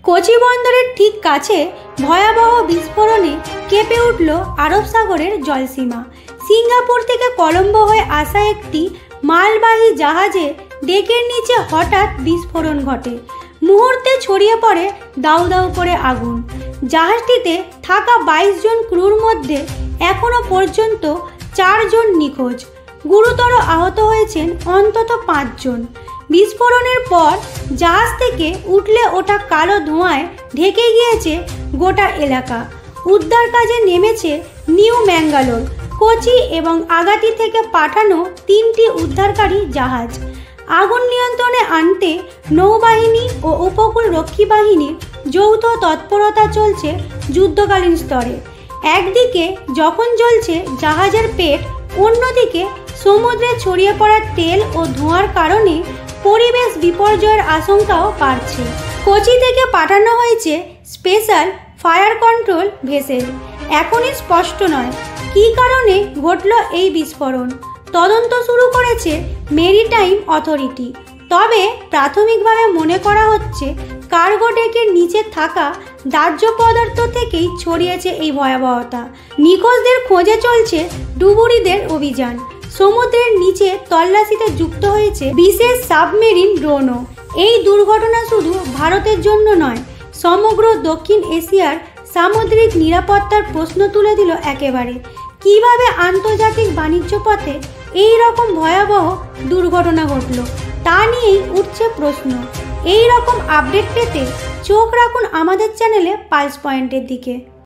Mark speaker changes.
Speaker 1: কোচি বন্দরের ঠিক কাছে ভয়াবহ বিস্ফোরণে কেঁপে উঠল আরব সাগরের জলসীমা। সিঙ্গাপুর থেকে কলম্বো হয়ে আসা একটি মালবাহী জাহাজে ডেকের নিচে হঠাৎ বিস্ফোরণ ঘটে। মুহূর্তে ছড়িয়ে পড়ে দাউ দাউ করে আগুন। জাহাজটিতে থাকা 22 জন ক্রুর মধ্যে এখনো পর্যন্ত 4 জন নিখোঁজ। গুরুতর আহত হয়েছেন অন্তত 5 জন। বিস্ফোরণের পর জাহাজ থেকে উঠলে ওঠা কালো ধোঁয়ায় ঢেকে গিয়েছে গোটা এলাকা। উদ্ধার কাজে নেমেছে নিউ ম্যাঙ্গালোর, কোচি এবং আগাটি থেকে পাঠানো 3টি উদ্ধারকারী জাহাজ। আগুন নিয়ন্ত্রণে আনতে নৌবাহিনী ও উপকূল রক্ষী বাহিনীর যৌথ তৎপরতা চলছে যুদ্ধকালীন স্তরে। একদিকে যখন জ্বলছে জাহাজের পেট, অন্যদিকে সমুদ্রে ছড়িয়ে পড়া তেল ও ধোঁয়ার কারণে পরিবেশ বিপর্যয়ের আশঙ্কাও বাড়ছে। কোচি থেকে পাঠানো হয়েছে স্পেশাল ফায়ার কন্ট্রোল ভেসেল। এখনই স্পষ্ট নয় কী কারণে ঘটল এই বিস্ফোরণ। তদন্ত শুরু করেছে মেরিটাইম অথরিটি। তবে প্রাথমিকভাবে মনে করা হচ্ছে কার্গো ডেকের নিচে থাকা দাহ্য পদার্থ থেকেই ছড়িয়েছে এই ভয়াবহতা। নিখোঁজদের খোঁজে চলছে ডুবুরিদের অভিযান। সমুদ্রের নিচে তল্লাশিতে যুক্ত হয়েছে বিশেষ সাবমেরিন ড্রোনও। এই দুর্ঘটনা শুধু ভারতের জন্য নয়, সমগ্র দক্ষিণ এশিয়ার সামুদ্রিক নিরাপত্তার প্রশ্ন তুলে দিল একেবারে। কিভাবে আন্তর্জাতিক বাণিজ্য পথে এই রকম ভয়াবহ দুর্ঘটনা ঘটল তা নিয়েই উঠছে প্রশ্ন। এই রকম আপডেট পেতে চোখ রাখুন আমাদের চ্যানেলে পালস পয়েন্টের দিকে।